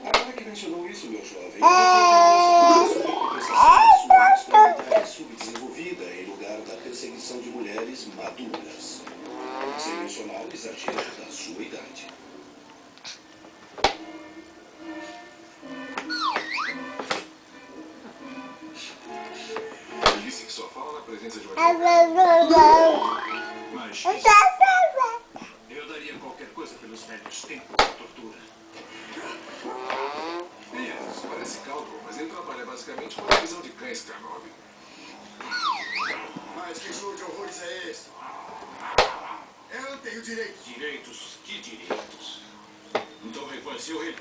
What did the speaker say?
Agora que mencionou isso, meu jovem, eu subdesenvolvida em lugar da perseguição de mulheres maduras. Sem mencionar o exagero da sua idade. Ele disse que só fala na presença de uma advogada. Mas eu daria qualquer coisa pelos velhos tempos da tortura. Isso parece cálculo, mas ele trabalha basicamente com a divisão de cães Carnobi. Mas que show de horrores é esse? Eu não tenho direitos. Direitos? Que direitos? Então reconheceu ele?